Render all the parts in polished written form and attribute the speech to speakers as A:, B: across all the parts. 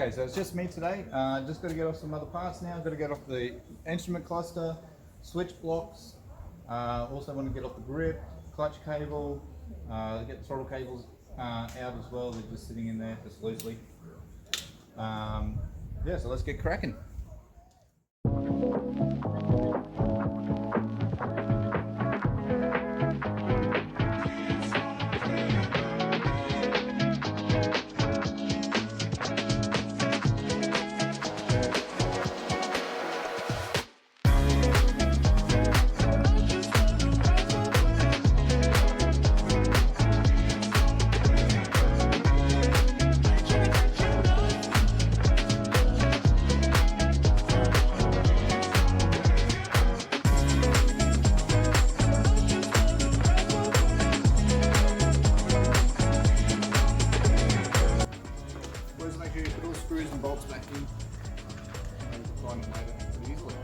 A: Okay, so it's just me today. Just got to get off some other parts now. Got to get off the instrument cluster, switch blocks. Also want to get off the grip, clutch cable, get the throttle cables out as well. They're just sitting in there just loosely. Yeah, so let's get cracking. Screws and bolts back in. You can find them later pretty easily.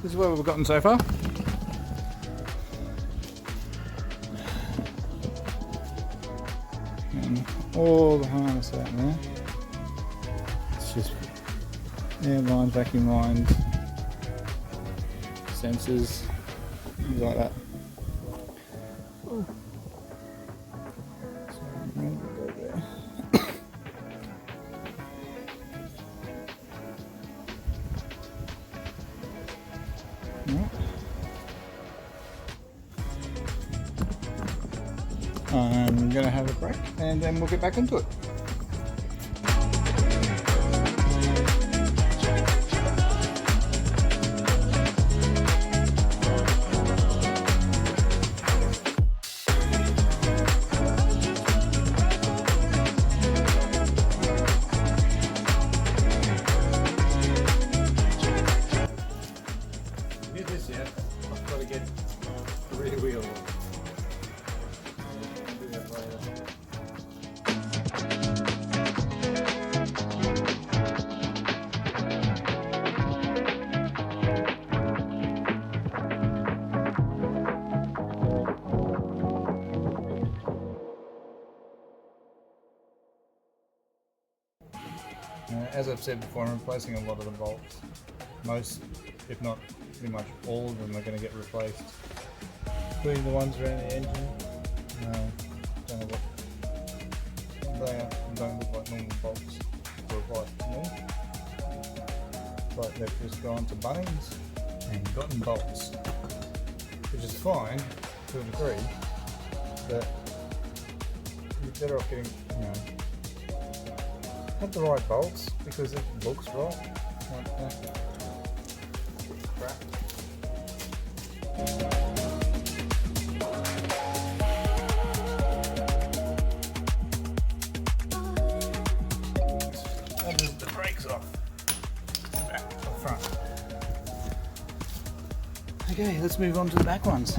A: This is where we've gotten so far. And all the harness out there. It's just air lines, vacuum lines, sensors, things like that. Ooh. So I'm going to go there. I'm going to have a break and then we'll get back into it. Hear this yet? I've got to get the rear wheel on. Do that later. As I've said before, I'm replacing a lot of the bolts. Most, if not pretty much all of them, are going to get replaced, including the ones around the engine. Don't know what they are. Don't look like normal bolts to replace to me. But they've just gone to Bunnings and gotten bolts, which is fine to a degree, but you're better off getting, have the right bolts because it looks right. Like that. Crap. That is the brakes off. Back to the front. Okay, let's move on to the back ones.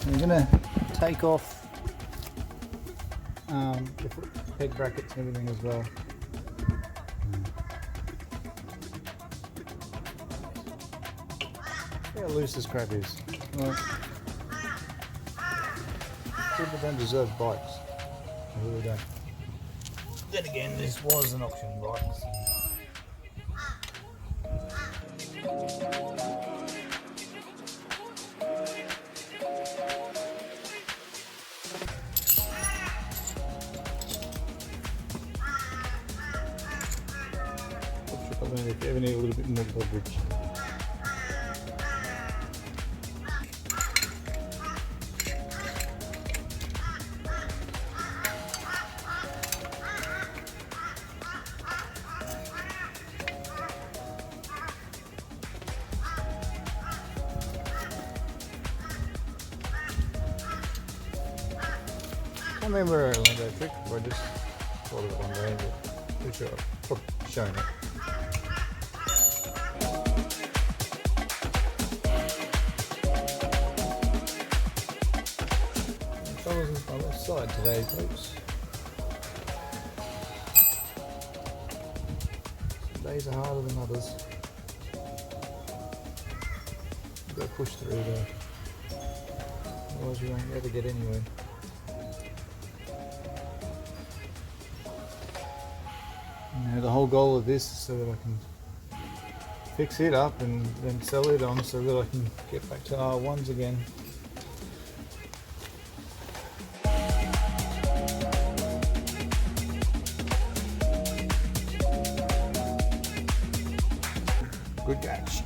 A: We're going to take off the peg brackets and everything as well. See how loose this crap is. Well, people don't deserve bikes. They really don't. Then again, this was an auction bike. So. If you ever need a little bit more leverage. I can't remember where I learned that trick, but I just thought of it one day, but pretty sure I've probably shown it. That was my left side today, folks. Some days are harder than others. You've got to push through there, otherwise you won't ever get anywhere. The whole goal of this is so that I can fix it up and then sell it on so that I can get back to R1s again. Good catch.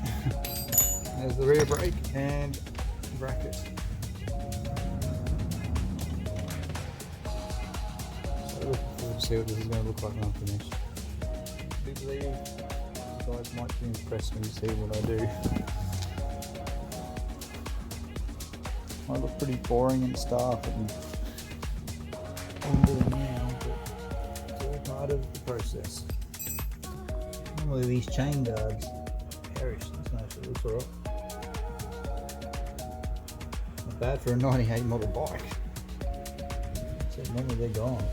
A: There's the rear brake and bracket. So looking forward to see what this is going to look like when I'm finished. I do believe you guys might be impressed when you see what I do. I look pretty boring and stuff and I'm doing now, but it's all part of the process. Normally these chain guards perish. This one actually looks alright. Not bad for a 98 model bike. So normally they're gone.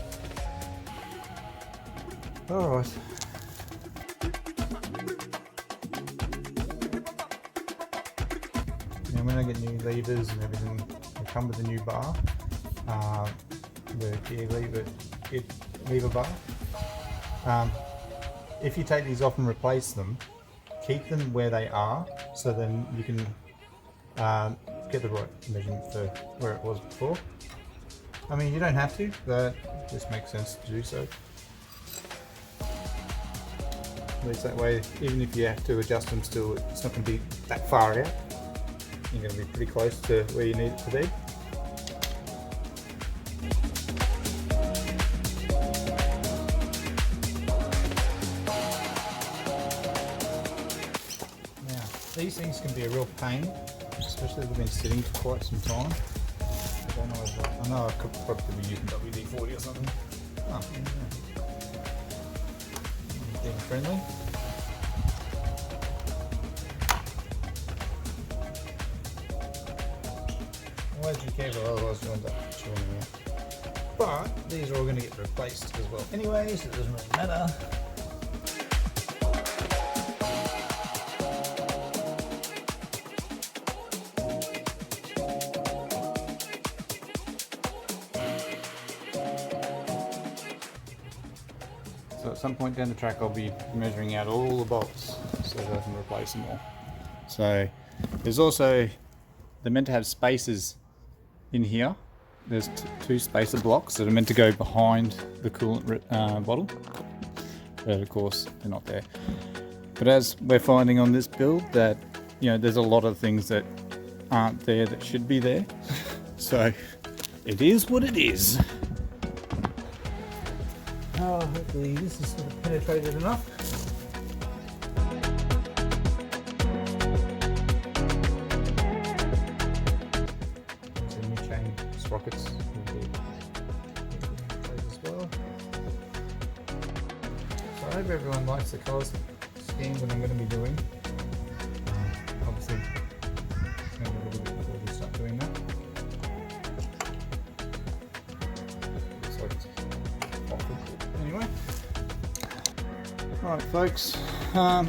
A: Alright. Now when I get new levers and everything, they come with a new bar. The gear lever bar. If you take these off and replace them, keep them where they are, so then you can get the right measurement for where it was before. I mean, you don't have to, but it just makes sense to do so. At least that way, even if you have to adjust them still, it's not going to be that far out. You're going to be pretty close to where you need it to be. These things can be a real pain, especially if they've been sitting for quite some time. I don't know if I know I could probably be using WD-40 or something. Oh, yeah. Being friendly. Always be careful, otherwise you'll end up chewing them out. But these are all going to get replaced as well. Anyways, it doesn't really matter. So at some point down the track I'll be measuring out all the bolts so that I can replace them all. So there's also, they're meant to have spacers in here. There's two spacer blocks that are meant to go behind the coolant bottle, but of course they're not there. But as we're finding on this build that, you know, there's a lot of things that aren't there that should be there. So it is what it is. Oh, hopefully this is sort of penetrated enough. So new chain sprockets will be in place as well. So I hope everyone likes the colour scheme that I'm going to be doing. Obviously, maybe a little bit before we start doing that. Looks like it's awful. Anyway, alright folks, not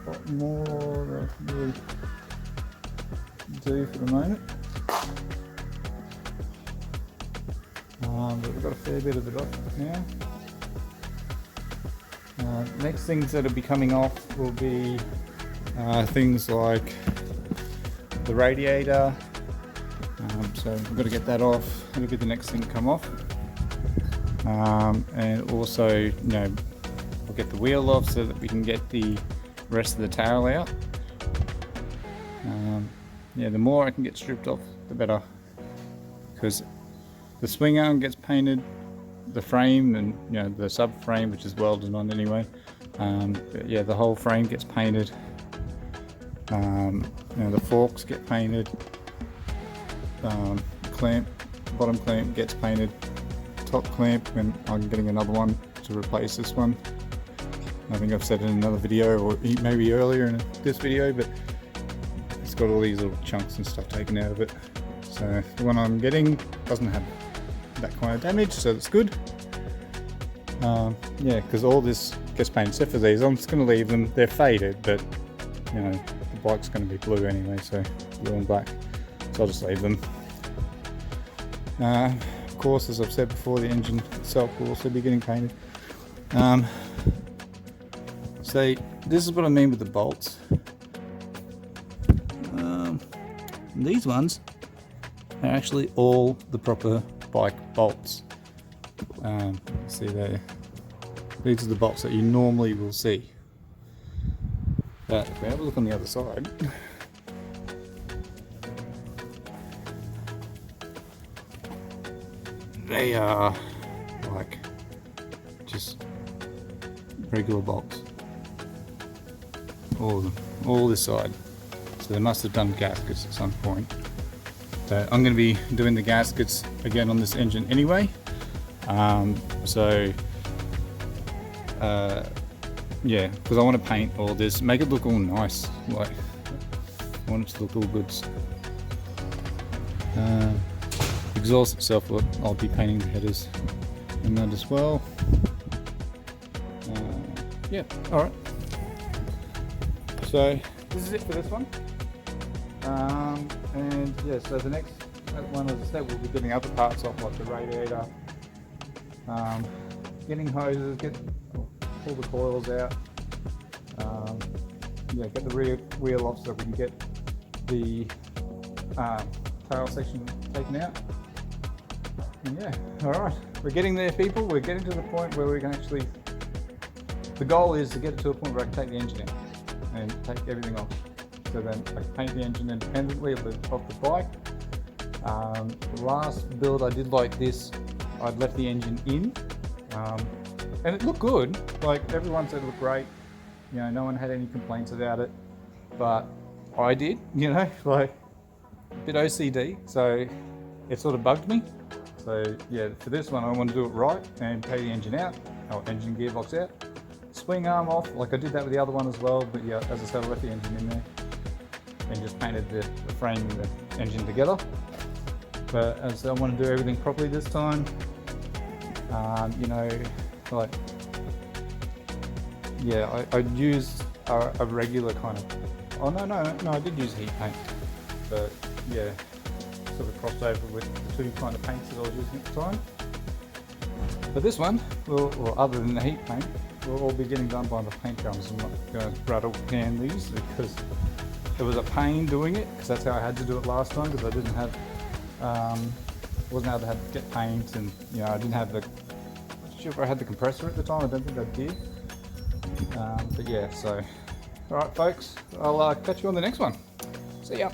A: got more to really do for the moment, but we've got a fair bit of it off now. Next things that will be coming off will be things like the radiator, so we've got to get that off. It'll be the next thing to come off. And also, you know, we'll get the wheel off so that we can get the rest of the tail out. Yeah, the more I can get stripped off, the better, because the swing arm gets painted, the frame, and you know, the subframe, which is welded on anyway. But yeah, the whole frame gets painted. You know, the forks get painted. Clamp, bottom clamp gets painted. Top clamp, and I'm getting another one to replace this one. I think I've said in another video, or maybe earlier in this video, but it's got all these little chunks and stuff taken out of it. So the one I'm getting doesn't have that kind of damage, so that's good. Yeah, because all this gets painted. Except for these, I'm just going to leave them. They're faded, but you know, the bike's going to be blue anyway, so blue and black. So I'll just leave them. Of course, as I've said before, the engine itself will also be getting painted. So this is what I mean with the bolts. These ones are actually all the proper bike bolts. See there, these are the bolts that you normally will see. But if we have a look on the other side, they are like just regular bolts. All of them, all this side. So they must have done gaskets at some point. But I'm going to be doing the gaskets again on this engine anyway. Yeah, because I want to paint all this, make it look all nice. Like, I want it to look all good. Exhaust itself, I'll be painting the headers in that as well. Yeah, alright. So this is it for this one. And yeah, so the next one, as I said, we'll be getting other parts off, like the radiator, getting hoses, get all the coils out, yeah, get the rear wheel off so we can get the tail section taken out. And yeah, alright, we're getting there, people. We're getting to the point where we can actually, the goal is to get it to a point where I can take the engine out and take everything off. So then I can paint the engine independently off the bike. The last build I did like this, I'd left the engine in, and it looked good. Like, everyone said it looked great. You know, no one had any complaints about it, but I did, you know, like a bit OCD, so it sort of bugged me. So yeah, for this one I want to do it right and take the engine out, or engine gearbox out, swing arm off, like I did that with the other one as well, but yeah, as I said, I left the engine in there and just painted the frame and the engine together. But as I said, I want to do everything properly this time. You know, like, yeah, I'd use a regular kind of, oh no, I did use heat paint, but yeah, sort of crossed over with the two kind of paints that I was using at the time.
B: But this one, well, other than the heat paint, will all be getting done by the paint guns. I'm not going to rattle can these because it was a pain doing it, because that's how I had to do it last time, because I didn't have, wasn't able to get paint, and you know, I didn't have the, I'm not sure if I had the compressor at the time, I don't think I did. But yeah, so, alright folks, I'll catch you on the next one. See ya.